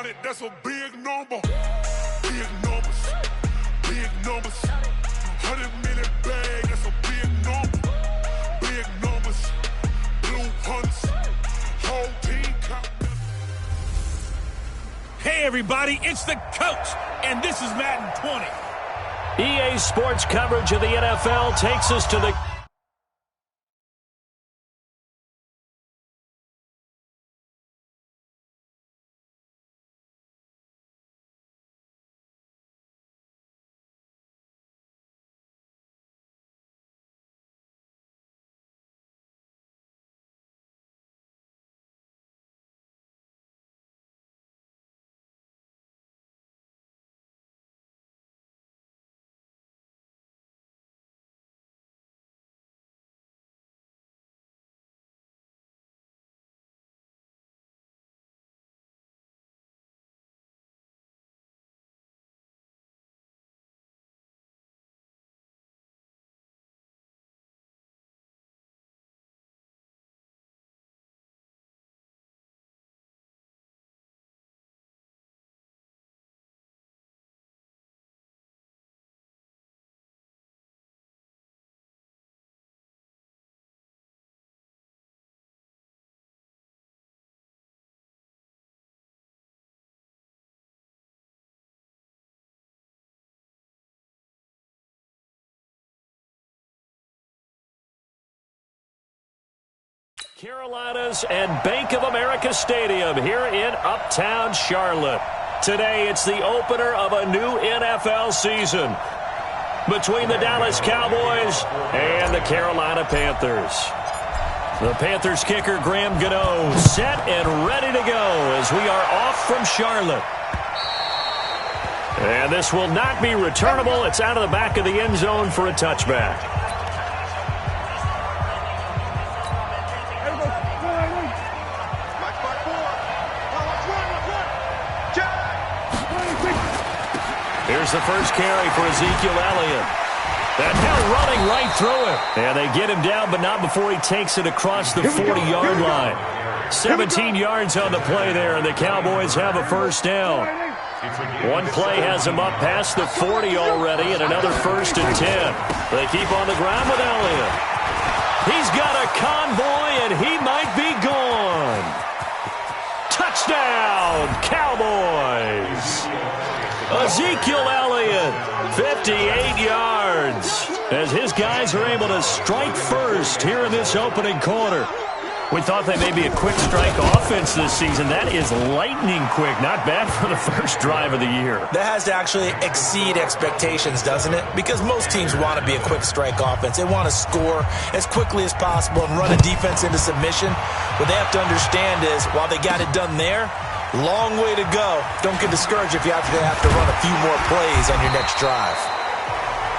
about it, that's a big number. Big numbers, big numbers. 100 million bag, that's a big number. Big numbers, blue hunts, whole team count. Hey everybody, it's the coach, and this is Madden 20. EA Sports coverage of the NFL takes us to the... Carolinas and Bank of America Stadium here in Uptown Charlotte. Today, it's the opener of a new NFL season between the Dallas Cowboys and the Carolina Panthers. The Panthers kicker, Graham Gano, set and ready to go as we are off from Charlotte. And this will not be returnable. It's out of the back of the end zone for a touchback. Here's the first carry for Ezekiel Elliott. And now running right through him. And they get him down, but not before he takes it across the 40-yard line. 17 yards on the play there, and the Cowboys have a first down. One play has him up past the 40 already, and another 1st and 10. They keep on the ground with Elliott. He's got a convoy, and he might be gone. Touchdown, Cowboys! Ezekiel Elliott, 58 yards, as his guys are able to strike first here in this opening quarter. We thought they may be a quick strike offense this season. That is lightning quick. Not bad for the first drive of the year. That has to actually exceed expectations, doesn't it? Because most teams want to be a quick strike offense. They want to score as quickly as possible and run a defense into submission. What they have to understand is, while they got it done there, long way to go. Don't get discouraged if you have to run a few more plays on your next drive.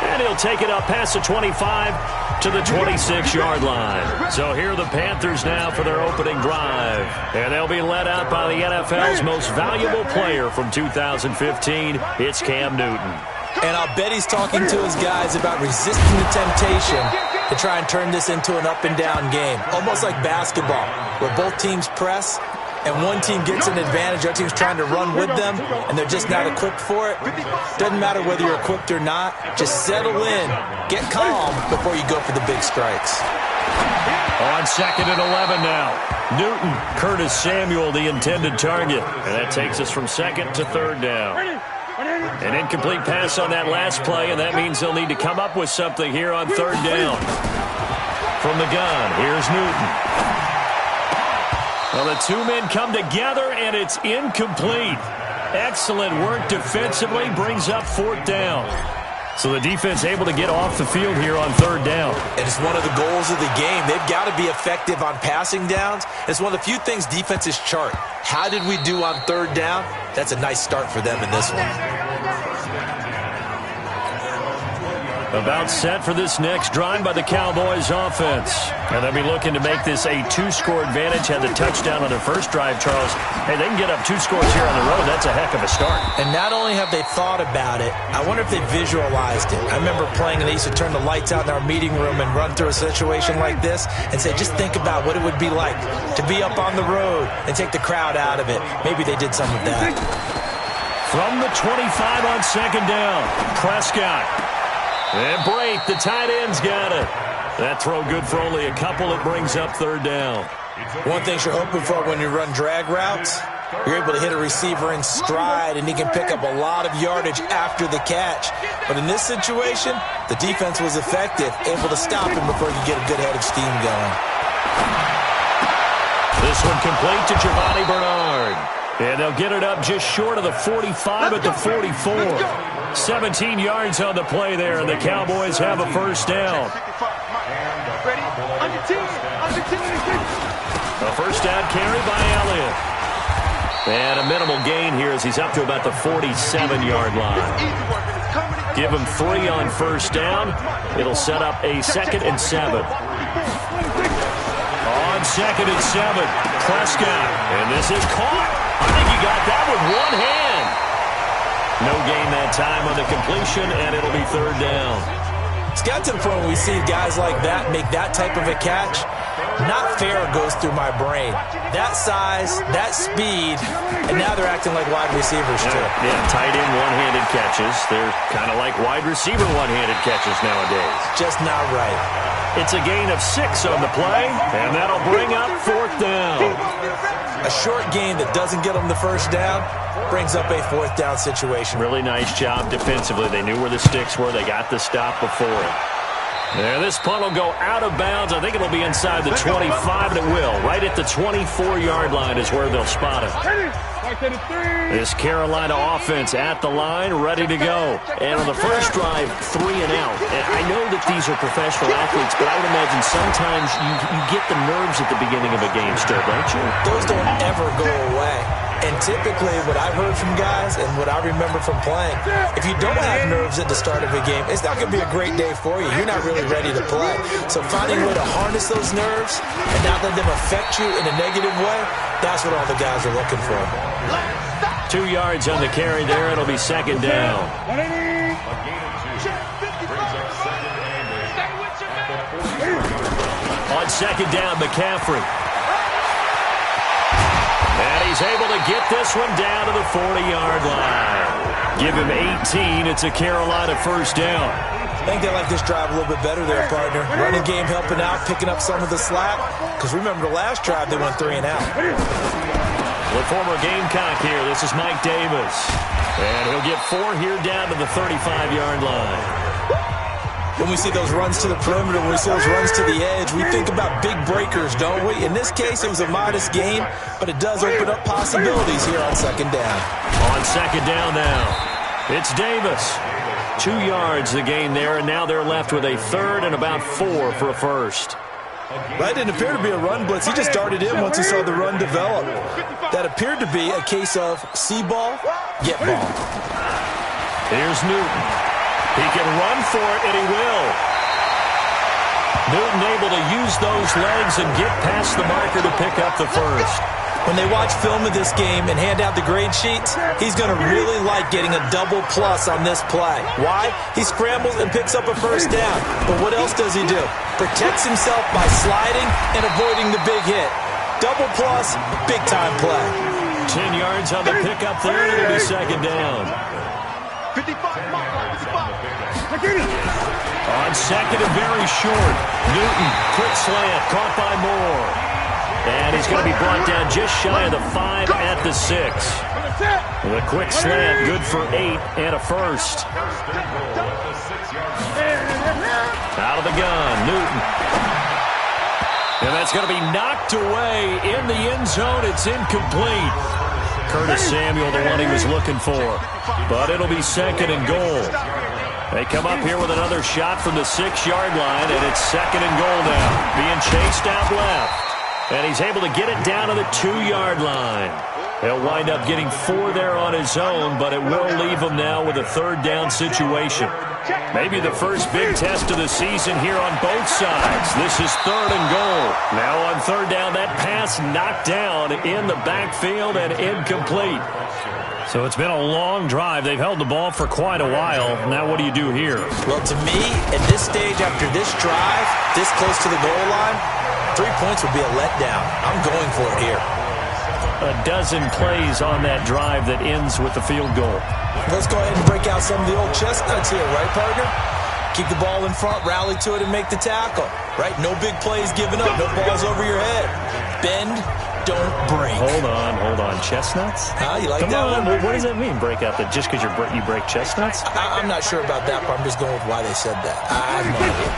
And he'll take it up past the 25 to the 26-yard line. So here are the Panthers now for their opening drive. And they'll be led out by the NFL's most valuable player from 2015. It's Cam Newton. And I'll bet he's talking to his guys about resisting the temptation to try and turn this into an up-and-down game. Almost like basketball, where both teams press, and one team gets an advantage, other team's trying to run with them, and they're just not equipped for it. Doesn't matter whether you're equipped or not. Just settle in, get calm before you go for the big strikes. On 2nd and 11 now. Newton, Curtis Samuel, the intended target. And that takes us from 2nd to 3rd down. An incomplete pass on that last play, and that means they'll need to come up with something here on 3rd down. From the gun, here's Newton. Well, the two men come together, and it's incomplete. Excellent work defensively, brings up 4th down. So the defense able to get off the field here on 3rd down. And it's one of the goals of the game. They've got to be effective on passing downs. It's one of the few things defenses chart. How did we do on 3rd down? That's a nice start for them in this one. About set for this next drive by the Cowboys offense. And they'll be looking to make this a 2-score advantage. Had the touchdown on their first drive, Charles. Hey, they can get up 2 scores here on the road. That's a heck of a start. And not only have they thought about it, I wonder if they visualized it. I remember playing and they used to turn the lights out in our meeting room and run through a situation like this and say, just think about what it would be like to be up on the road and take the crowd out of it. Maybe they did some of that. From the 25 on second down, Prescott. And Brate, the tight end's got it. That throw good for only a couple. It brings up third down. One thing you're hoping for when you run drag routes, you're able to hit a receiver in stride, and he can pick up a lot of yardage after the catch. But in this situation, the defense was effective, able to stop him before you get a good head of steam going. This one complete to Giovanni Bernard. And they'll get it up just short of the 45 at the 44. 17 yards on the play there, and the Cowboys have a first down. A first down carry by Elliott. And a minimal gain here as he's up to about the 47-yard line. Give him 3 on first down. It'll set up a 2nd and 7. On 2nd and 7, Prescott. And this is caught. I think he got that with one hand. No gain that time on the completion, and it'll be third down. It's got to the point where we see guys like that make that type of a catch. Not fair goes through my brain. That size, that speed, and now they're acting like wide receivers too. Yeah, tight end one-handed catches. They're kind of like wide receiver one-handed catches nowadays. Just not right. It's a gain of 6 on the play, and that'll bring up fourth down. A short gain that doesn't get them the first down brings up a fourth down situation. Really nice job defensively. They knew where the sticks were. They got the stop before it. There, this punt will go out of bounds. I think it'll be inside the 25, and it will. Right at the 24-yard line is where they'll spot it. This Carolina offense at the line, ready to go. And on the first drive, 3 and out. And I know that these are professional athletes, but I would imagine sometimes you get the nerves at the beginning of a game still, don't you? Those don't ever go away. And typically what I've heard from guys and what I remember from playing, if you don't have nerves at the start of a game, it's not going to be a great day for you. You're not really ready to play. So finding a way to harness those nerves and not let them affect you in a negative way, that's what all the guys are looking for. 2 yards on the carry there. It'll be second down. On second down, McCaffrey. And he's able to get this one down to the 40-yard line. Give him 18. It's a Carolina first down. I think they like this drive a little bit better there, partner. Running game helping out, picking up some of the slack. Because remember the last drive, they went 3 and out. The former Gamecock here. This is Mike Davis. And he'll get 4 here down to the 35-yard line. When we see those runs to the perimeter, when we see those runs to the edge, we think about big breakers, don't we? In this case, it was a modest gain, but it does open up possibilities here on second down. On second down now, it's Davis. 2 yards the gain there, and now they're left with a third and about 4 for a first. That didn't appear to be a run blitz. He just darted in once he saw the run develop. That appeared to be a case of see ball, get ball. Here's Newton. He can run for it, and he will. Newton able to use those legs and get past the marker to pick up the first. When they watch film of this game and hand out the grade sheets, he's going to really like getting a double plus on this play. Why? He scrambles and picks up a first down. But what else does he do? Protects himself by sliding and avoiding the big hit. Double plus, big-time play. 10 yards on the pickup there, and it'll be second down. 55. On second and very short, Newton, quick slant, caught by Moore. And he's going to be brought down just shy of the 5 at the 6. The quick slant, good for 8 and a first. Out of the gun, Newton. And that's going to be knocked away in the end zone. It's incomplete. Curtis Samuel, the one he was looking for. But it'll be second and goal. They come up here with another shot from the 6-yard line, and it's second and goal now. Being chased out left. And he's able to get it down to the 2-yard line. He'll wind up getting 4 there on his own, but it will leave him now with a third down situation. Maybe the first big test of the season here on both sides. This is 3rd and goal. Now on 3rd down, that pass knocked down in the backfield and incomplete. So it's been a long drive. They've held the ball for quite a while. Now what do you do here? Well, to me, at this stage after this drive, this close to the goal line, 3 points would be a letdown. I'm going for it here. A dozen plays on that drive that ends with the field goal. Let's go ahead and break out some of the old chestnuts here, right, partner? Keep the ball in front, rally to it, and make the tackle, right? No big plays given up, no balls over your head. Bend, don't break. Hold on. Chestnuts? You like Come that on. one? What does that mean, break out? That just because you break chestnuts? I'm not sure about that, but I'm just going with why they said that. I have no idea.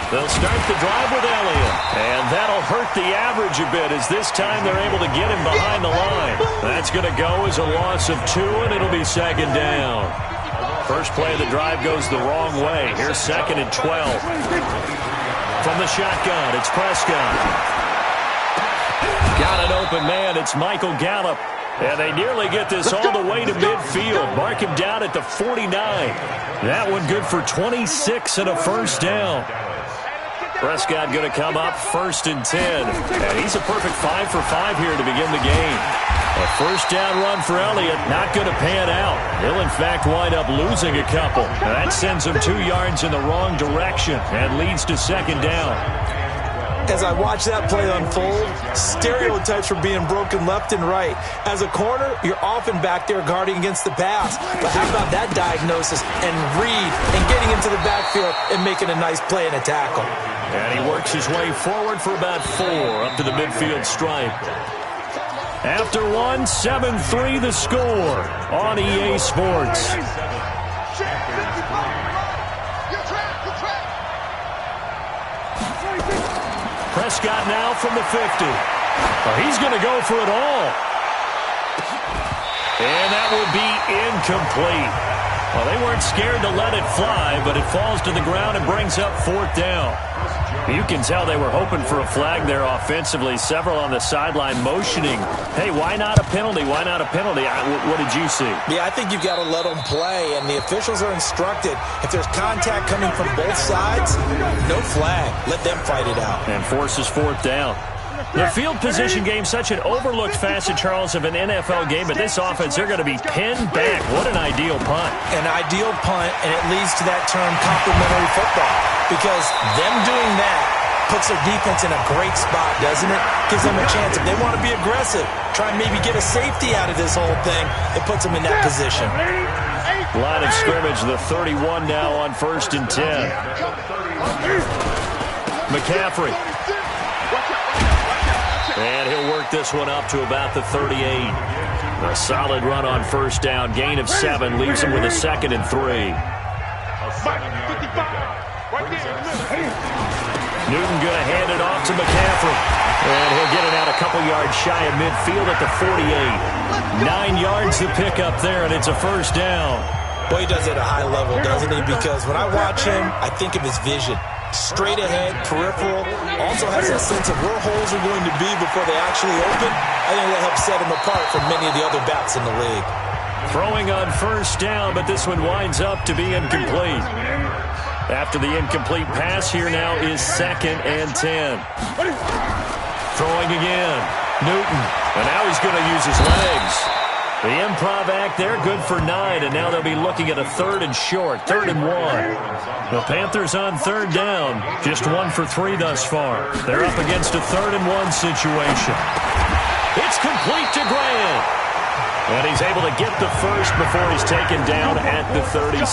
They'll start the drive with Elliott, and that'll hurt the average a bit as this time they're able to get him behind the line. That's going to go as a loss of 2, and it'll be 2nd down. First play of the drive goes the wrong way. Here's 2nd and 12. From the shotgun, it's Prescott. Got an open man. It's Michael Gallup. And they nearly get this all the way to midfield. Mark him down at the 49. That one good for 26 and a first down. Prescott going to come up 1st and 10. And he's a perfect 5 for 5 here to begin the game. A first down run for Elliott, not going to pan out. He'll, in fact, wind up losing a couple. And that sends him 2 yards in the wrong direction and leads to 2nd down. As I watch that play unfold, stereotypes are being broken left and right. As a corner, you're often back there guarding against the pass. But how about that diagnosis and read and getting into the backfield and making a nice play and a tackle? And he works his way forward for about 4 up to the midfield stripe. After 1, 7-3 the score on EA Sports. Prescott now from the 50. He's going to go for it all. And that will be incomplete. Well, they weren't scared to let it fly, but it falls to the ground and brings up 4th down. You can tell they were hoping for a flag there offensively. Several on the sideline motioning, hey, why not a penalty? Why not a penalty? What did you see? Yeah, I think you've got to let them play, and the officials are instructed, if there's contact coming from both sides, no flag. Let them fight it out. And forces 4th down. The field position game, such an overlooked facet, Charles, of an NFL game, but this offense, they're going to be pinned back. What an ideal punt. An ideal punt, and it leads to that term complementary football, because them doing that puts their defense in a great spot, doesn't it? Gives them a chance. If they want to be aggressive, try and maybe get a safety out of this whole thing, it puts them in that position. Line of scrimmage, the 31 now on 1st and 10. McCaffrey. And he'll work this one up to about the 38. A solid run on 1st down. Gain of 7 leaves him with a 2nd and 3. Newton going to hand it off to McCaffrey. And he'll get it out a couple yards shy of midfield at the 48. 9 yards to pick up there, and it's a 1st down. Boy, he does it at a high level, doesn't he? Because when I watch him, I think of his vision. Straight ahead, peripheral, also has that sense of where holes are going to be before they actually open. I think that helps set him apart from many of the other backs in the league. Throwing on 1st down, but this one winds up to be incomplete. After the incomplete pass, here now is 2nd and 10. Throwing again. Newton. And now he's going to use his legs. The improv act there, good for 9, and now they'll be looking at a 3rd and short, 3rd and 1. The Panthers on 3rd down, just 1 for 3 thus far. They're up against a 3rd and 1 situation. It's complete to Grant. And he's able to get the first before he's taken down at the 36.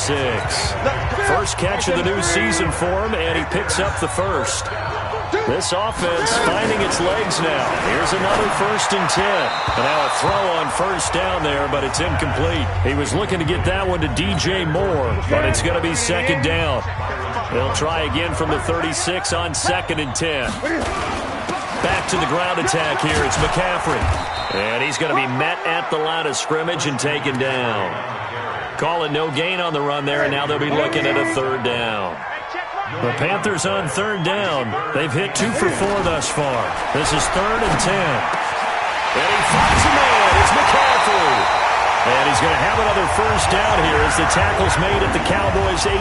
First catch of the new season for him, and he picks up the first. This offense finding its legs now. Here's another 1st and 10. And now a throw on 1st down there, but it's incomplete. He was looking to get that one to DJ Moore, but it's going to be 2nd down. They'll try again from the 36 on 2nd and 10. Back to the ground attack here. It's McCaffrey. And he's going to be met at the line of scrimmage and taken down. Calling no gain on the run there, and now they'll be looking at a 3rd down. The Panthers on 3rd down. They've hit 2 for 4 thus far. This is 3rd and 10. And he finds a man. It's McCaffrey. And he's going to have another first down here as the tackle's made at the Cowboys' 18.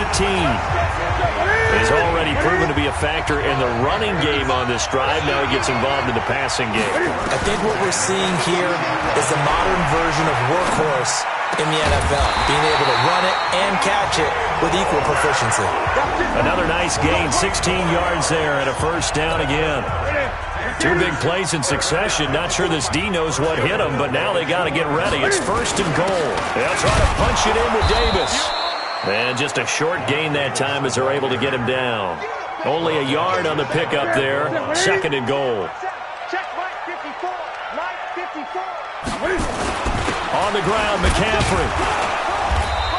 He's already proven to be a factor in the running game on this drive. Now he gets involved in the passing game. I think what we're seeing here is the modern version of workhorse in the NFL, being able to run it and catch it with equal proficiency. Another nice gain, 16 yards there, and a first down again. Two big plays in succession. Not sure this D knows what hit him, but now they got to get ready. It's first and goal. They'll try to punch it in with Davis. And just a short gain that time as they're able to get him down. Only a yard on the pickup there. Second and goal. On the ground, McCaffrey.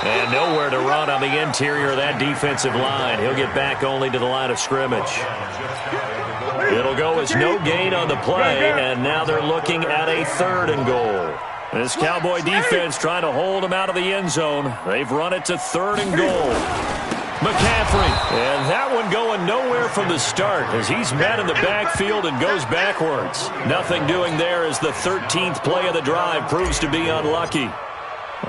And nowhere to run on the interior of that defensive line. He'll get back only to the line of scrimmage. It'll go as no gain on the play, and now they're looking at a third and goal. This Cowboy defense trying to hold him out of the end zone. They've run it to third and goal. McCaffrey, and that one going nowhere from the start as he's met in the backfield and goes backwards. Nothing doing there as the 13th play of the drive proves to be unlucky.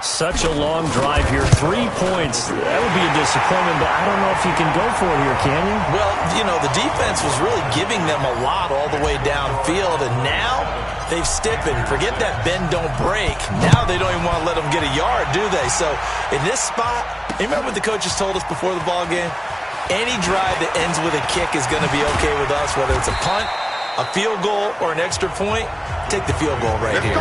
Such a long drive here. 3 points. That would be a disappointment, but I don't know if you can go for it here, can you? Well, you know, the defense was really giving them a lot all the way downfield, and now they've stiffened. Forget that bend, don't break. Now they don't even want to let them get a yard, do they? So in this spot, you remember what the coaches told us before the ball game? Any drive that ends with a kick is going to be okay with us, whether it's a punt, a field goal, or an extra point. Take the field goal right here.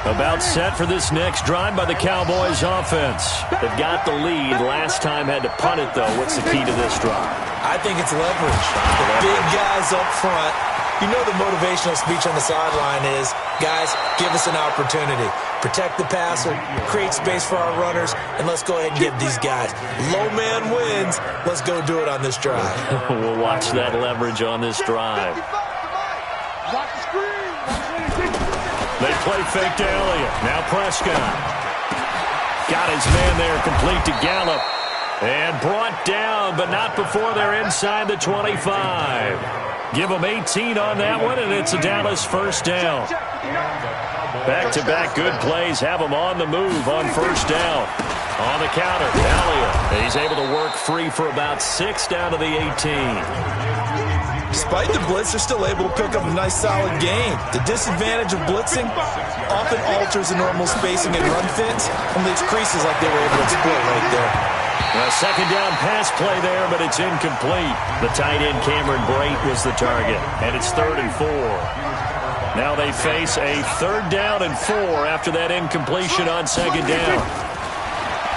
About set for this next drive by the Cowboys offense. They've got the lead. Last time had to punt it, though. What's the key to this drive? I think it's leverage. The big guys up front. You know the motivational speech on the sideline is, guys, give us an opportunity. Protect the passer, create space for our runners, and let's go ahead and give these guys. Low man wins. Let's go do it on this drive. We'll watch that leverage on this drive. They play fake to Elliott. Now Prescott. Got his man there, complete to Gallup. And brought down, but not before they're inside the 25. Give them 18 on that one, and it's a Dallas first down. Back-to-back good plays have them on the move on first down. On the counter, Elliott. He's able to work free for about 6 down to the 18. Despite the blitz, they're still able to pick up a nice, solid gain. The disadvantage of blitzing often alters the normal spacing and run fits and leaves creases like they were able to exploit right there. A second down pass play there, but it's incomplete. The tight end Cameron Brate was the target, and it's 3rd and 4. Now they face a 3rd down and 4 after that incompletion on 2nd down.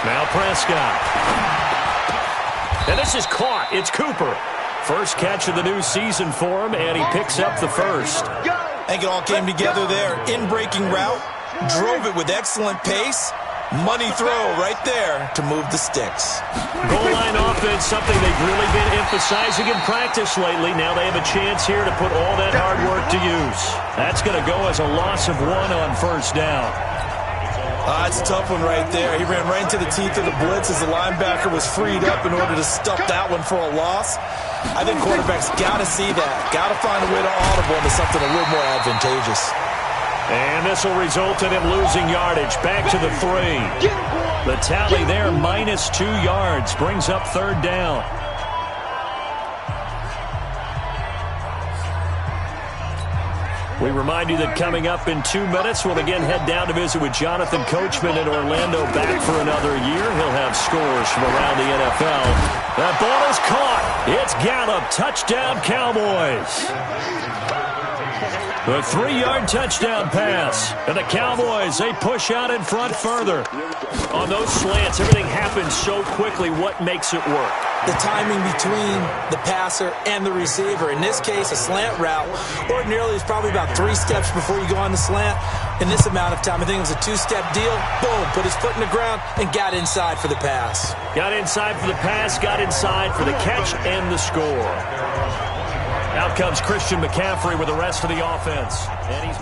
Now Prescott. And this is caught. It's Cooper. First catch of the new season for him, and he picks up the first. I think it all came together there. In-breaking route, drove it with excellent pace. Money throw right there to move the sticks. Goal line offense, something they've really been emphasizing in practice lately. Now they have a chance here to put all that hard work to use. That's going to go as a loss of 1 on first down. It's a tough one right there. He ran right into the teeth of the blitz as the linebacker was freed up in order to stuff that one for a loss. I think quarterbacks got to see that. Got to find a way to audible into something a little more advantageous. And this will result in him losing yardage. Back to the 3. The tally there, -2 yards. Brings up 3rd down. We remind you that coming up in 2 minutes, we'll again head down to visit with Jonathan Coachman in Orlando, back for another year. He'll have scores from around the NFL. That ball is caught. It's Gallup. Touchdown, Cowboys. The 3-yard touchdown pass. And the Cowboys, they push out in front further. On those slants, everything happens so quickly. What makes it work? The timing between the passer and the receiver. In this case, a slant route ordinarily is probably about 3 steps before you go on the slant. In this amount of time, I think it was a 2-step deal. Boom, put his foot in the ground and got inside for the pass. Got inside for the pass, got inside for the catch and the score. Out comes Christian McCaffrey with the rest of the offense. And he's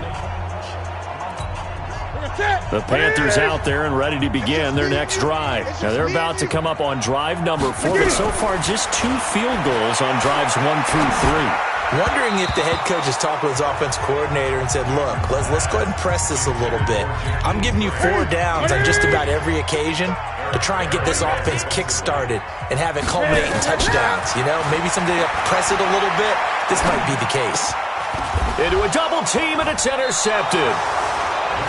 the Panthers out there and ready to begin their next drive. Now they're about to come up on drive number 4, but so far just 2 field goals on drives 1 through 3. Wondering if the head coach has talked to his offense coordinator and said, look, let's go ahead and press this a little bit. I'm giving you 4 downs on just about every occasion to try and get this offense kick-started and have it culminate in touchdowns. You know, maybe someday to press it a little bit. This might be the case. Into a double team, and it's intercepted.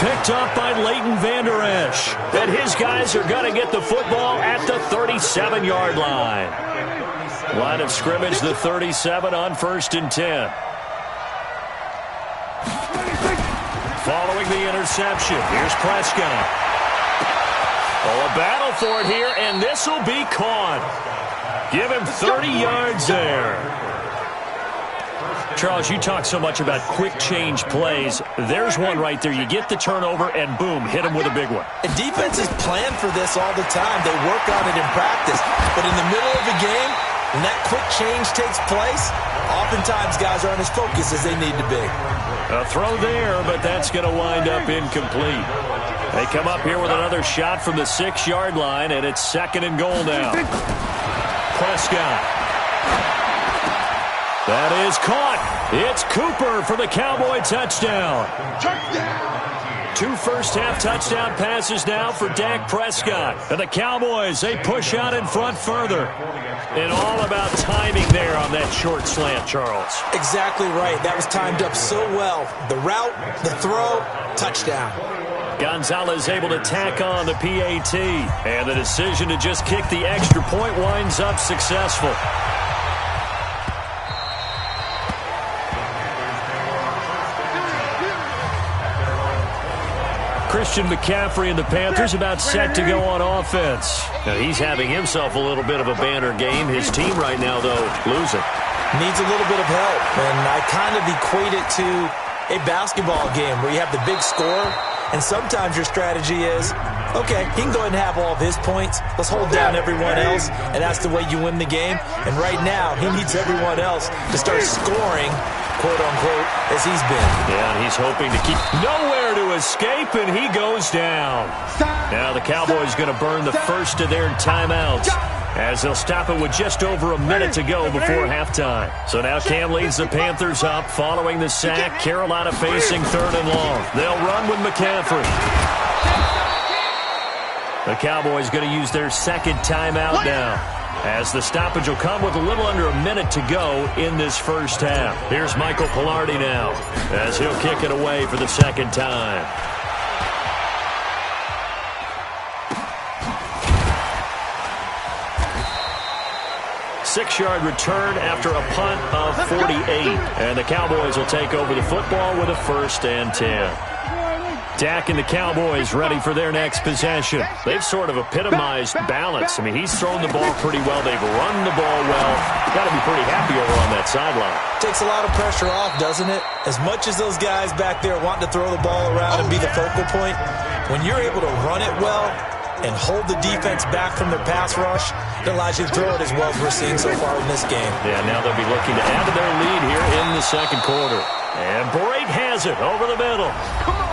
Picked up by Leighton Vander Esch. And his guys are going to get the football at the 37-yard line. Line of scrimmage, the 37 on 1st and 10. Following the interception, here's Prescott. Oh, a battle for it here, and this will be caught. Give him 30 yards there. Charles, you talk so much about quick change plays. There's one right there. You get the turnover, and boom, hit him with a big one. And defenses plan for this all the time. They work on it in practice. But in the middle of the game, when that quick change takes place, oftentimes guys aren't as focused as they need to be. A throw there, but that's going to wind up incomplete. They come up here with another shot from the 6-yard line, and it's 2nd and goal now. Prescott. That is caught. It's Cooper for the Cowboy touchdown. 2 first-half touchdown passes now for Dak Prescott. And the Cowboys, they push out in front further. And all about timing there on that short slant, Charles. Exactly right. That was timed up so well. The route, the throw, touchdown. Gonzalez able to tack on the PAT. And the decision to just kick the extra point winds up successful. Christian McCaffrey and the Panthers about set to go on offense. Now he's having himself a little bit of a banner game. His team right now, though, losing. Needs a little bit of help. And I kind of equate it to a basketball game where you have the big score, and sometimes your strategy is, okay, he can go ahead and have all of his points. Let's hold down everyone else, and that's the way you win the game. And right now, he needs everyone else to start scoring, quote-unquote, as he's been. Yeah, and he's hoping to keep nowhere to escape, and he goes down. Now the Cowboys going to burn the first of their timeouts, as they'll stop it with just over a minute to go before halftime. So now Cam leads the Panthers up following the sack. Carolina facing 3rd and long. They'll run with McCaffrey. The Cowboys going to use their 2nd timeout now, as the stoppage will come with a little under a minute to go in this first half. Here's Michael Pilardi now, as he'll kick it away for the 2nd time. Six-yard return after a punt of 48. And the Cowboys will take over the football with a 1st and 10. Dak and the Cowboys ready for their next possession. They've sort of epitomized balance. I mean, he's thrown the ball pretty well. They've run the ball well. Got to be pretty happy over on that sideline. Takes a lot of pressure off, doesn't it? As much as those guys back there want to throw the ball around and be the focal point, when you're able to run it well and hold the defense back from their pass rush, it allows you to throw it as well as we're seeing so far in this game. Yeah, now they'll be looking to add to their lead here in the 2nd quarter. And Brate has it over the middle.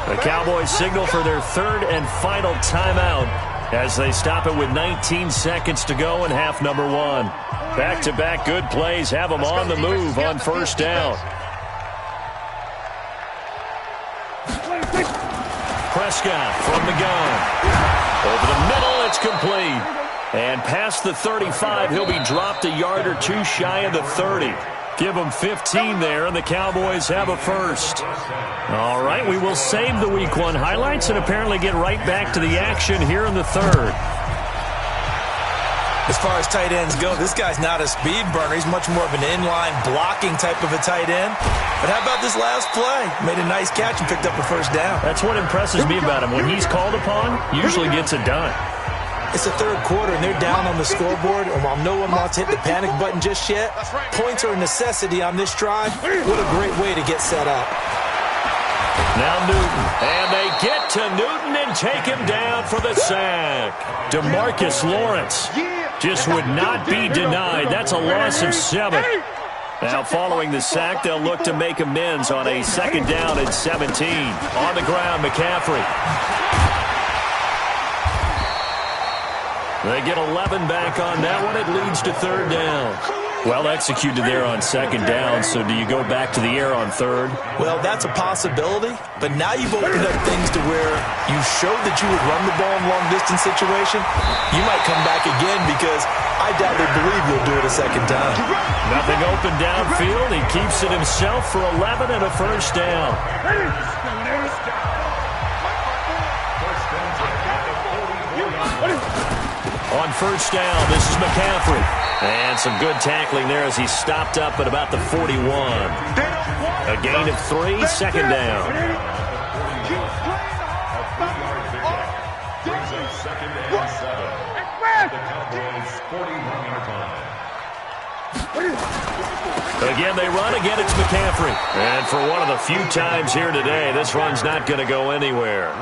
The Cowboys signal for their 3rd and final timeout as they stop it with 19 seconds to go in half number 1. Back-to-back good plays have them on the move on 1st down. Prescott from the gun. Over the middle, it's complete. And past the 35, he'll be dropped a yard or 2 shy of the 30. Give them 15 there, and the Cowboys have a 1st. All right, we will save the Week 1 highlights and apparently get right back to the action here in the 3rd. As far as tight ends go, this guy's not a speed burner. He's much more of an inline blocking type of a tight end. But how about this last play? Made a nice catch and picked up a 1st down. That's what impresses me about him. When he's called upon, usually gets it done. It's the 3rd quarter, and they're down on the scoreboard. And while no one wants to hit the panic button just yet, points are a necessity on this drive. What a great way to get set up. Now Newton, and they get to Newton and take him down for the sack. DeMarcus Lawrence just would not be denied. That's a loss of 7. Now following the sack, they'll look to make amends on a 2nd down and 17. On the ground, McCaffrey. They get 11 back on that one. It leads to 3rd down. Well executed there on second down, so do you go back to the air on third? Well, that's a possibility, but now you've opened up things to where you showed that you would run the ball in long-distance situation. You might come back again because I doubt they believe you'll do it a second time. Nothing open downfield. He keeps it himself for 11 and a first down. On first down, this is McCaffrey. And some good tackling there as he stopped up at about the 41. A gain of 3, second down. Again, they run. Again, it's McCaffrey. And for one of the few times here today, this run's not going to go anywhere.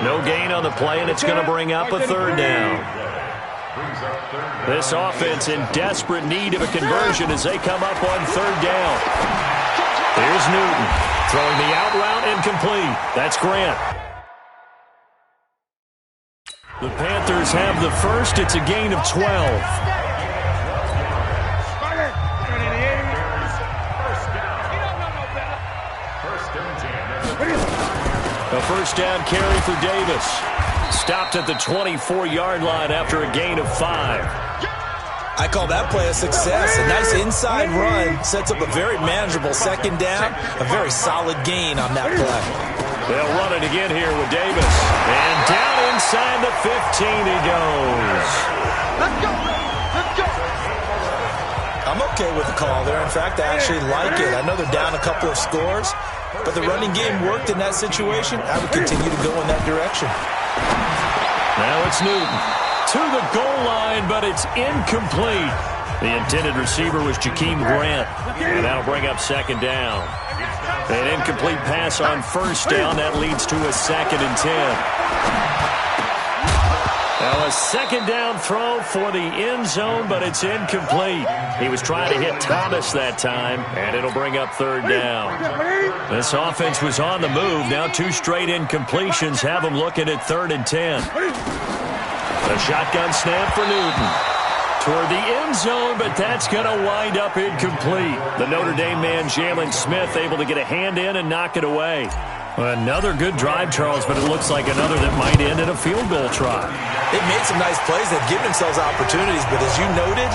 No gain on the play, and it's going to bring up a third down. This offense in desperate need of a conversion as they come up on third down. Here's Newton throwing the out route incomplete. That's Grant. The Panthers have the first. It's a gain of 12. A first down carry for Davis. Stopped at the 24-yard line after a gain of 5. I call that play a success. A nice inside run sets up a very manageable second down. A very solid gain on that play. They'll run it again here with Davis. And down inside the 15 he goes. Let's go. Let's go. I'm okay with the call there. In fact, I actually like it. I know they're down a couple of scores, but the running game worked in that situation. I would continue to go in that direction. Now it's Newton to the goal line, but it's incomplete. The intended receiver was Jakeem Grant, and that'll bring up second down. An incomplete pass on first down. That leads to a 2nd and 10. Now a second down throw for the end zone, but it's incomplete. He was trying to hit Thomas that time, and it'll bring up third down. This offense was on the move. Now 2 straight incompletions have them looking at 3rd and 10. A shotgun snap for Newton toward the end zone, but that's going to wind up incomplete. The Notre Dame man, Jalen Smith, able to get a hand in and knock it away. Another good drive, Charles, but it looks like another that might end in a field goal try. They've made some nice plays. They've given themselves opportunities, but as you noted,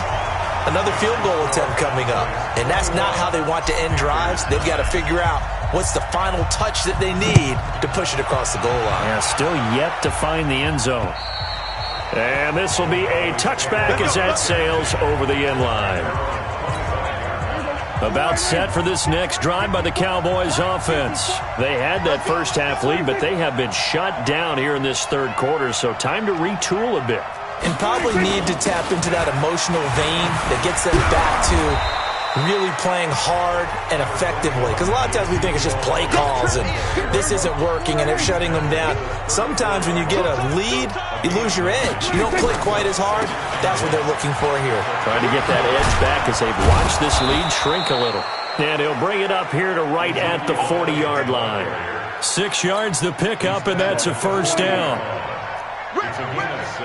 another field goal attempt coming up. And that's not how they want to end drives. They've got to figure out what's the final touch that they need to push it across the goal line. Yeah, still yet to find the end zone. And this will be a touchback as that sails over the end line. About set for this next drive by the Cowboys offense. They had that first half lead, but they have been shut down here in this third quarter, so time to retool a bit. And probably need to tap into that emotional vein that gets them back to really playing hard and effectively. Because a lot of times we think it's just play calls and this isn't working and they're shutting them down. Sometimes when you get a lead, you lose your edge. You don't play quite as hard. That's what they're looking for here. Trying to get that edge back as they've watched this lead shrink a little. And he'll bring it up here to right at the 40-yard line. 6 yards the pickup, and that's a first down. It's a gain of 6.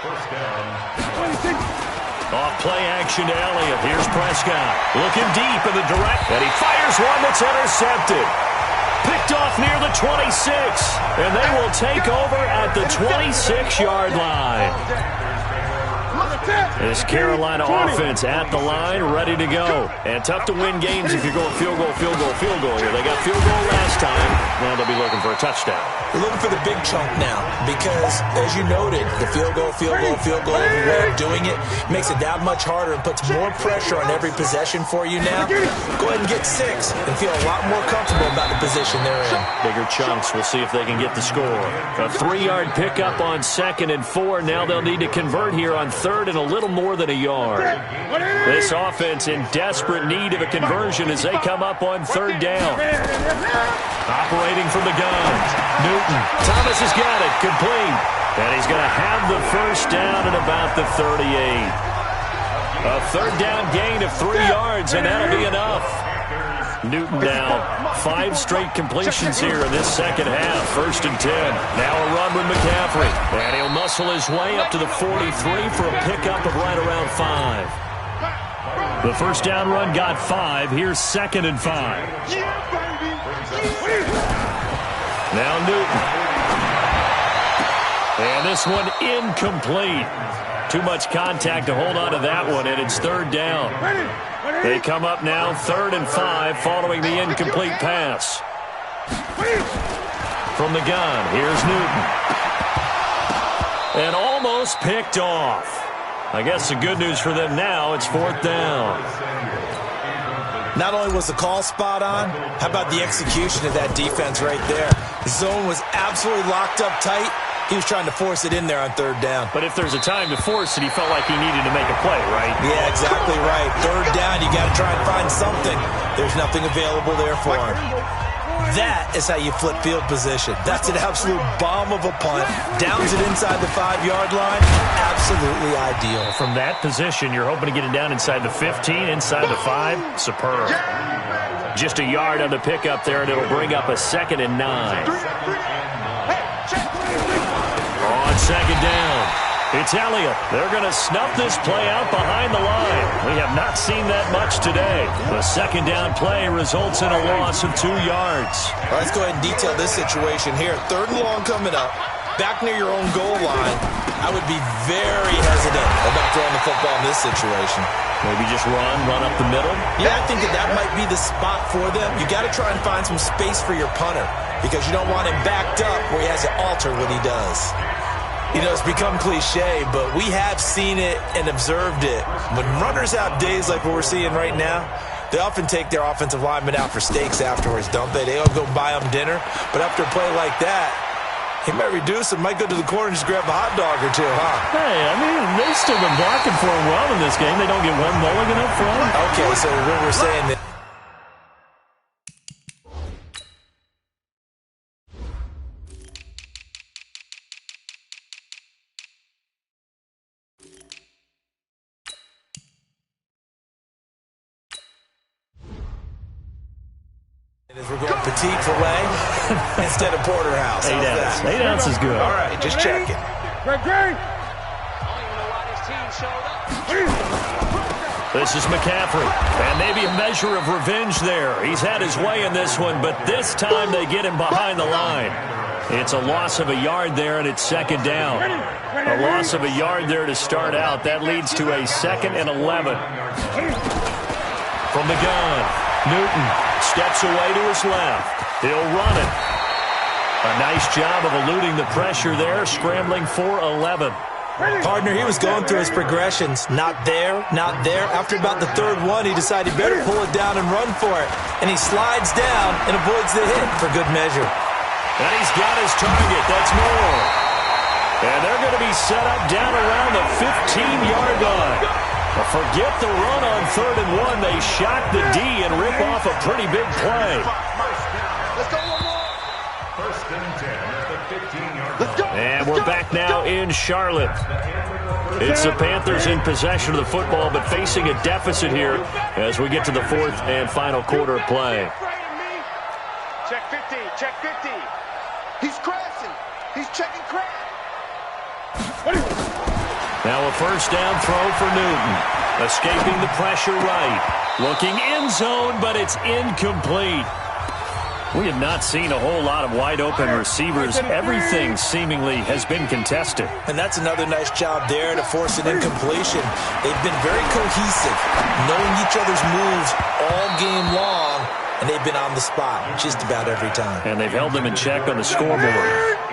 First down. Off play action to Elliott. Here's Prescott. Looking deep in the direct. And he fires one that's intercepted. Picked off near the 26. And they will take over at the 26-yard line. This Carolina offense at the line, ready to go. And tough to win games if you're going field goal here. They got field goal last time. Now they'll be looking for a touchdown. They're looking for the big chunk now because, as you noted, the field goal, every way of doing it makes it that much harder and puts more pressure on every possession for you now. Go ahead and get 6 and feel a lot more comfortable about the position they're in. Bigger chunks. We'll see if they can get the score. A 3-yard pickup on 2nd and 4. Now they'll need to convert here on 3rd and a little more than a yard. This offense in desperate need of a conversion as they come up on 3rd down. Operating from the gun. Newton. Thomas has got it. Complete. And he's going to have the first down at about the 38. A 3rd down gain of 3 yards, and that'll be enough. Newton now 5 straight completions here in this second half. 1st and 10. Now a run with McCaffrey. And he'll muscle his way up to the 43 for a pickup of right around 5. The first down run got 5. Here's 2nd and 5. Now Newton. And this one incomplete. Too much contact to hold on to that one, and it's 3rd down. They come up now 3rd and 5 following the incomplete pass. From the gun, here's Newton. And almost picked off. I guess the good news for them now, it's 4th down. Not only was the call spot on, how about the execution of that defense right there? The zone was absolutely locked up tight. He was trying to force it in there on 3rd down. But if there's a time to force it, he felt like he needed to make a play, right? Yeah, exactly right. 3rd down, you got to try and find something. There's nothing available there for him. That is how you flip field position. That's an absolute bomb of a punt. Downs it inside the 5-yard line. Absolutely ideal. From that position, you're hoping to get it down inside the 15, inside the 5. Superb. Just a yard on the pickup there, and it'll bring up a 2nd and 9. On 2nd down, it's Elliott. They're going to snuff this play out behind the line. We have not seen that much today. The 2nd down play results in a loss of 2 yards. All right, let's go ahead and detail this situation here. 3rd and long coming up. Back near your own goal line. I would be very hesitant about throwing the football in this situation. Maybe just run up the middle? Yeah, I think that might be the spot for them. You got to try and find some space for your punter because you don't want him backed up where he has to alter what he does. You know, it's become cliche, but we have seen it and observed it. When runners have days like what we're seeing right now, they often take their offensive linemen out for steaks afterwards, don't they? They all go buy them dinner. But after a play like that, he might reduce it, might go to the corner and just grab a hot dog or two, huh? Hey, I mean, they've still been blocking for him well in this game. They don't get one mulligan up front. Okay, so what we're saying that we're going petite filet instead of porterhouse. 8 ounce. 8 ounce is good. All right, just checking. This is McCaffrey. And maybe a measure of revenge there. He's had his way in this one, but this time they get him behind the line. It's a loss of a yard there, and it's 2nd down. A loss of a yard there to start out. That leads to a 2nd and 11. From the gun, Newton steps away to his left. He'll run it. A nice job of eluding the pressure there, scrambling for 11. Partner, he was going through his progressions. Not there, not there. After about the 3rd one, he decided he better pull it down and run for it. And he slides down and avoids the hit for good measure. And he's got his target. That's more. And they're going to be set up down around the 15-yard line. But forget the run on 3rd and 1. They shock the D and rip off a pretty big play. Let's go one more. 1st and 10 at the 15-yard line. And we're back now in Charlotte. It's the Panthers in possession of the football, but facing a deficit here as we get to the 4th and final quarter of play. Check 50, check 50. He's crashing. He's checking crash. Now a 1st down throw for Newton. Escaping the pressure right. Looking end zone, but it's incomplete. We have not seen a whole lot of wide-open receivers. Everything seemingly has been contested. And that's another nice job there to force an incompletion. They've been very cohesive, knowing each other's moves all game long, and they've been on the spot just about every time. And they've held them in check on the scoreboard.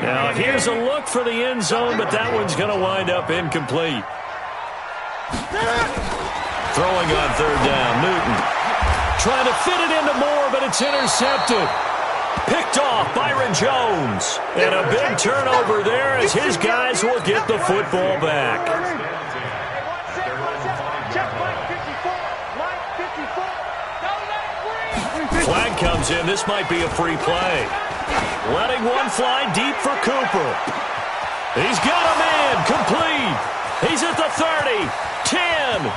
Now here's a look for the end zone, but that one's going to wind up incomplete. Throwing on 3rd down, Newton. Trying to fit it into Moore, but it's intercepted. Picked off Byron Jones. And a big turnover there as his guys will get the football back. Flag comes in. This might be a free play. Letting one fly deep for Cooper. He's got a man. Complete. He's at the 30. 10.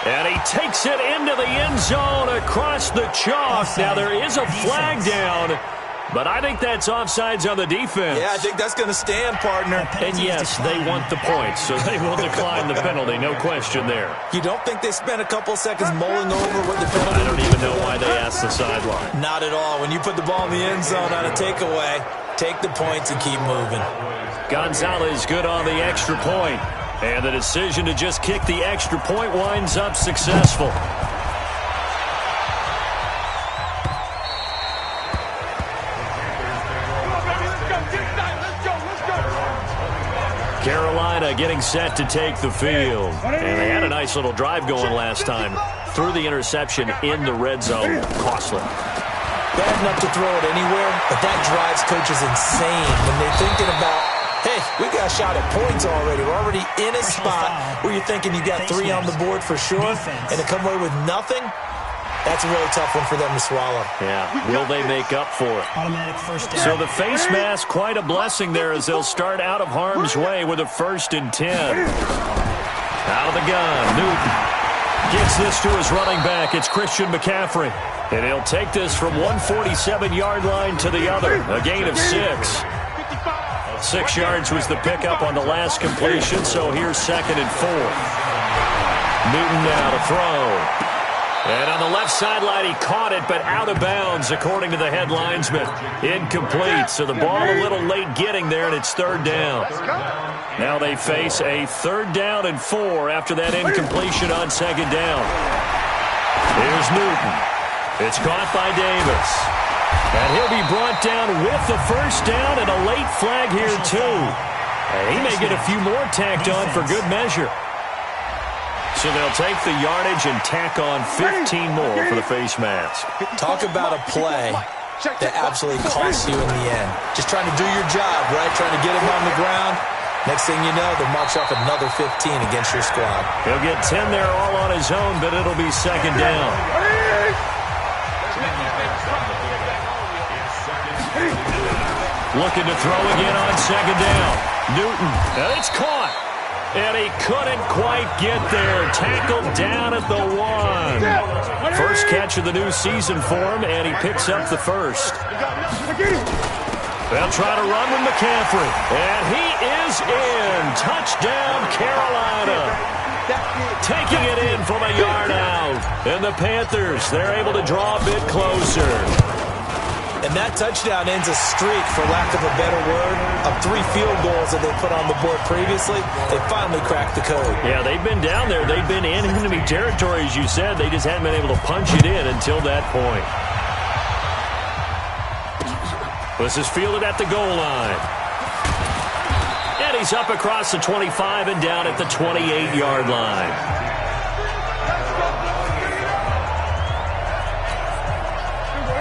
And he takes it into the end zone across the chalk. Now there is a flag down. But I think that's offsides on the defense. Yeah, I think that's going to stand, partner. And yes, they want the points, so they will decline the penalty. No question there. You don't think they spent a couple seconds mulling over what the penalty I don't even know why they asked the sideline. Not at all. When you put the ball in the end zone on a takeaway, take the points and keep moving. Gonzalez good on the extra point. And the decision to just kick the extra point winds up successful. Carolina getting set to take the field. And they had a nice little drive going last time. Threw the interception in the red zone. Costly. Bad enough to throw it anywhere, but that drives coaches insane when they're thinking about, hey, we got a shot at points already. We're already in a spot where you're thinking you got 3 on the board for sure, and to come away with nothing, that's a really tough one for them to swallow. Yeah, will they make up for it? Automatic first down. So the face mask, quite a blessing there as they'll start out of harm's way with a 1st and 10. Out of the gun, Newton gets this to his running back. It's Christian McCaffrey. And he'll take this from 147-yard line to the other. A gain of 6. 6 yards was the pickup on the last completion, so here's 2nd and 4. Newton now to throw. And on the left sideline, he caught it, but out of bounds, according to the head linesman. Incomplete, so the ball a little late getting there, and it's 3rd down. Now they face a 3rd down and 4 after that incompletion on 2nd down. Here's Newton. It's caught by Davis. And he'll be brought down with the 1st down and a late flag here, too. And he may get a few more tacked on for good measure. So they'll take the yardage and tack on 15 more for the face mask. Talk about a play that absolutely costs you in the end. Just trying to do your job, right? Trying to get him on the ground. Next thing you know, they'll march off another 15 against your squad. He'll get 10 there all on his own, but it'll be 2nd down. Looking to throw again on 2nd down. Newton, and it's caught. And he couldn't quite get there. Tackled down at the 1. First catch of the new season for him, and he picks up the 1st. They'll try to run with McCaffrey. And he is in. Touchdown, Carolina. Taking it in from a yard out. And the Panthers, they're able to draw a bit closer. And that touchdown ends a streak, for lack of a better word, of 3 field goals that they put on the board previously. They finally cracked the code. Yeah, they've been down there. They've been in enemy territory, as you said. They just haven't been able to punch it in until that point. This is fielded at the goal line. And he's up across the 25 and down at the 28-yard line.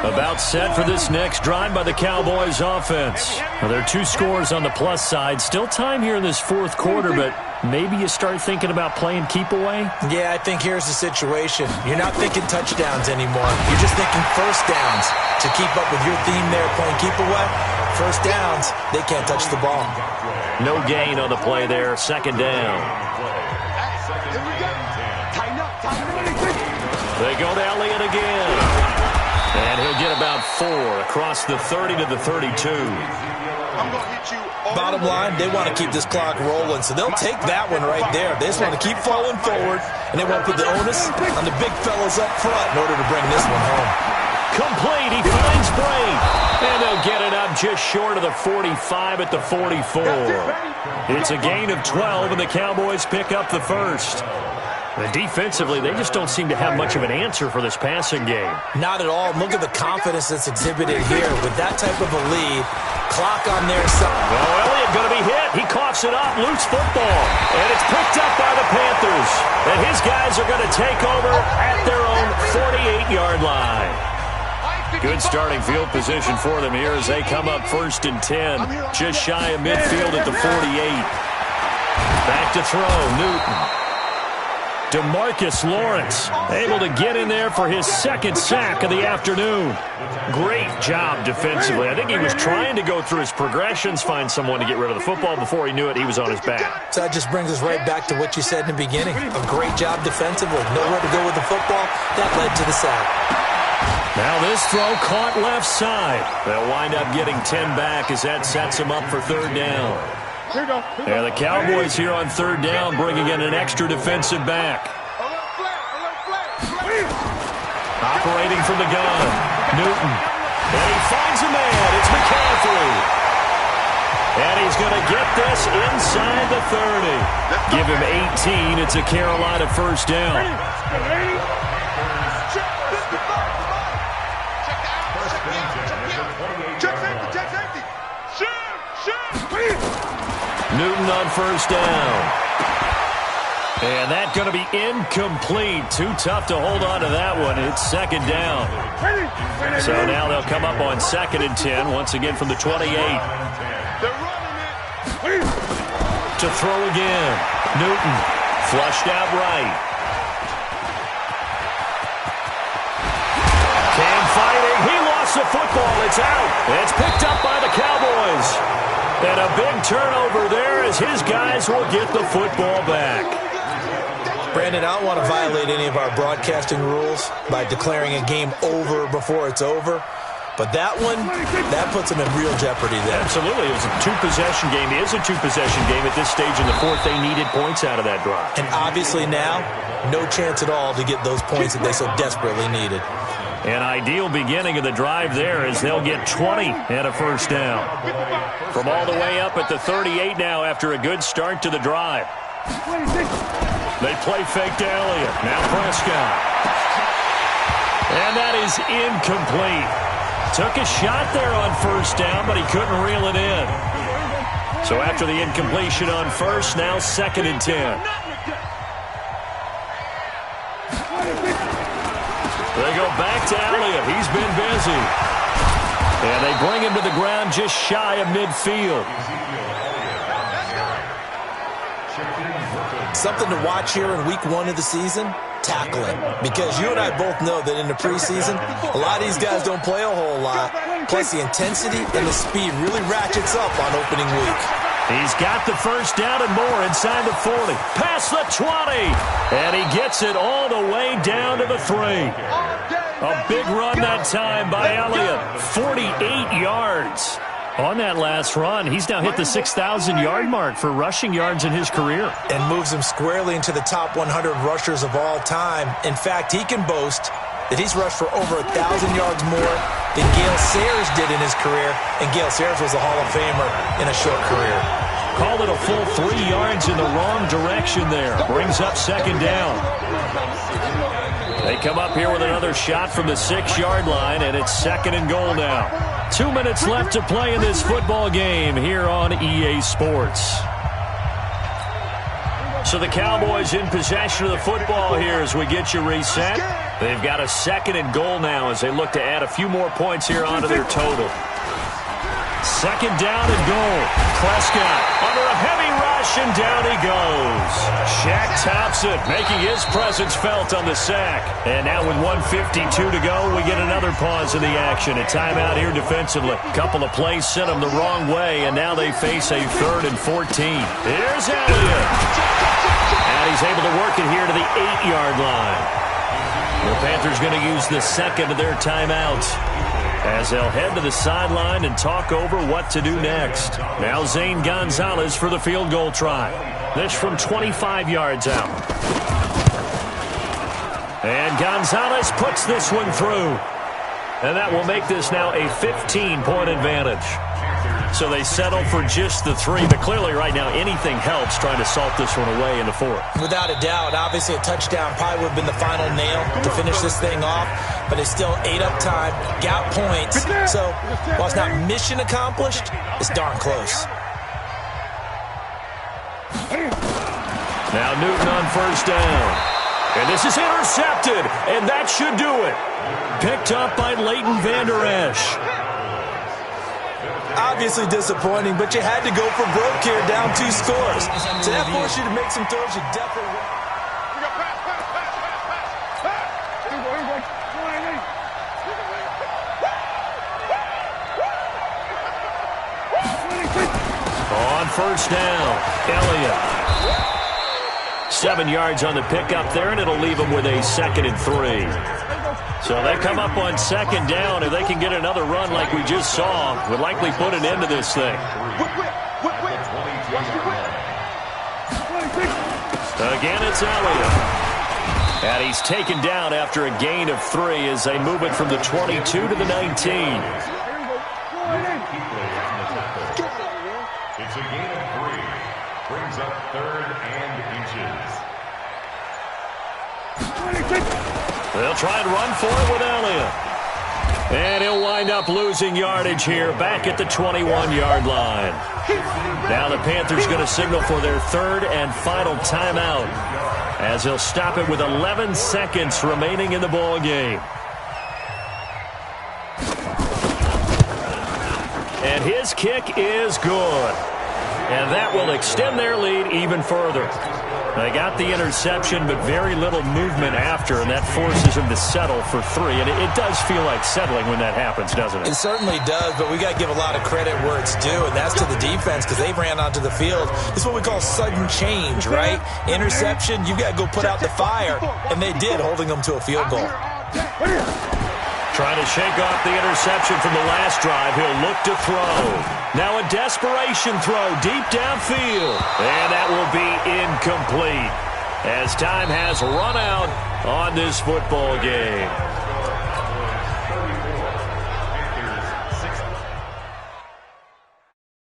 About set for this next drive by the Cowboys offense. Now, there are 2 scores on the plus side. Still time here in this 4th quarter, but maybe you start thinking about playing keep away? Yeah, I think here's the situation. You're not thinking touchdowns anymore. You're just thinking 1st downs. To keep up with your theme there, playing keep away, 1st downs, they can't touch the ball. No gain on the play there. 2nd down. They go to Elliott again. And he'll get about 4 across the 30 to the 32. Bottom line, they want to keep this clock rolling, so they'll take that one right there. They just want to keep falling forward, and they want to put the onus on the big fellas up front in order to bring this one home. Complete. He finds Bray. And they'll get it up just short of the 45 at the 44. It's a gain of 12, and the Cowboys pick up the 1st. And defensively, they just don't seem to have much of an answer for this passing game. Not at all. Look at the confidence that's exhibited here. With that type of a lead, clock on their side. Well, Elliott going to be hit. He coughs it up. Loose football. And it's picked up by the Panthers. And his guys are going to take over at their own 48-yard line. Good starting field position for them here as they come up 1st and 10. Just shy of midfield at the 48. Back to throw. Newton. DeMarcus Lawrence able to get in there for his 2nd sack of the afternoon. Great job defensively. I think he was trying to go through his progressions, find someone to get rid of the football. Before he knew it, he was on his back. So that just brings us right back to what you said in the beginning. A great job defensively. Nowhere to go with the football. That led to the sack. Now this throw caught left side. They'll wind up getting 10 back as that sets them up for third down. And the Cowboys here on third down bringing in an extra defensive back. Operating from the gun, Newton. And he finds a man. It's McCaffrey. And he's going to get this inside the 30. Give him 18. It's a Carolina first down. Newton on first down. And that's going to be incomplete. Too tough to hold on to that one. It's second down. So now they'll come up on 2nd and 10, once again from the 28. To throw again. Newton flushed out right. Cam fighting. He lost the football. It's out. It's picked up by the Cowboys. And a big turnover there as his guys will get the football back. Brandon, I don't want to violate any of our broadcasting rules by declaring a game over before it's over. But that one, that puts them in real jeopardy there. Absolutely. It was a two-possession game. It is a two-possession game at this stage in the fourth. They needed points out of that drive. And obviously now, no chance at all to get those points that they so desperately needed. An ideal beginning of the drive there as they'll get 20 and a first down. From all the way up at the 38 now after a good start to the drive. They play fake to Elliott. Now Prescott. And that is incomplete. Took a shot there on first down, but he couldn't reel it in. So after the incompletion on first, now 2nd and 10. They go back to Elliott. He's been busy. And they bring him to the ground just shy of midfield. Something to watch here in week 1 of the season, tackling. Because you and I both know that in the preseason, a lot of these guys don't play a whole lot. Plus the intensity and the speed really ratchets up on opening week. He's got the first down and more inside the 40. Past the 20. And he gets it all the way down to the 3. A big run that time by Elliott. 48 yards. On that last run, he's now hit the 6,000-yard mark for rushing yards in his career. And moves him squarely into the top 100 rushers of all time. In fact, he can boast that he's rushed for over 1,000 yards more than Gale Sayers did in his career. And Gale Sayers was a Hall of Famer in a short career. Called it a full 3 yards in the wrong direction there. Brings up second down. They come up here with another shot from the 6-yard line, and it's 2nd and goal now. 2 minutes left to play in this football game here on EA Sports. So the Cowboys in possession of the football here as we get you reset. They've got a 2nd and goal now as they look to add a few more points here onto their total. 2nd down and goal. Prescott under a heavy rush, and down he goes. Shaq tops it, making his presence felt on the sack. And now with 1:52 to go, we get another pause in the action. A timeout here defensively. Couple of plays sent them the wrong way, and now they face a 3rd and 14. Here's Elliott. And he's able to work it here to the 8-yard line. The Panthers going to use the 2nd of their timeouts as they'll head to the sideline and talk over what to do next. Now Zane Gonzalez for the field goal try. This from 25 yards out. And Gonzalez puts this one through. And that will make this now a 15-point advantage. So they settle for just the 3, but clearly right now anything helps trying to salt this one away in the 4th. Without a doubt, obviously a touchdown probably would have been the final nail to finish this thing off, but it's still 8 up time, got points, so while it's not mission accomplished, it's darn close. Now Newton on first down. And this is intercepted, and that should do it. Picked up by Leighton Vander Esch. Obviously disappointing, but you had to go for broke here, down 2 scores. So that forced you to make some throws you definitely... On first down, Elliott. 7 yards on the pickup there, and it'll leave him with a 2nd and 3. So they come up on second down. If they can get another run like we just saw, would likely put an end to this thing. Again, it's Elliott. And he's taken down after a gain of 3 as they move it from the 22 to the 19. It's a gain of 3. Brings up 3rd and inches. They'll try and run for it with Elliott. And he'll wind up losing yardage here back at the 21-yard line. Now the Panthers going to signal for their 3rd and final timeout, as he'll stop it with 11 seconds remaining in the ball game. And his kick is good. And that will extend their lead even further. They got the interception, but very little movement after, and that forces them to settle for 3. And it does feel like settling when that happens, doesn't it? It certainly does, but we got to give a lot of credit where it's due, and that's to the defense because they ran onto the field. It's what we call sudden change, right? Interception, you got to go put out the fire, and they did, holding them to a field goal. Trying to shake off the interception from the last drive. He'll look to throw. Now a desperation throw deep downfield. And that will be incomplete as time has run out on this football game.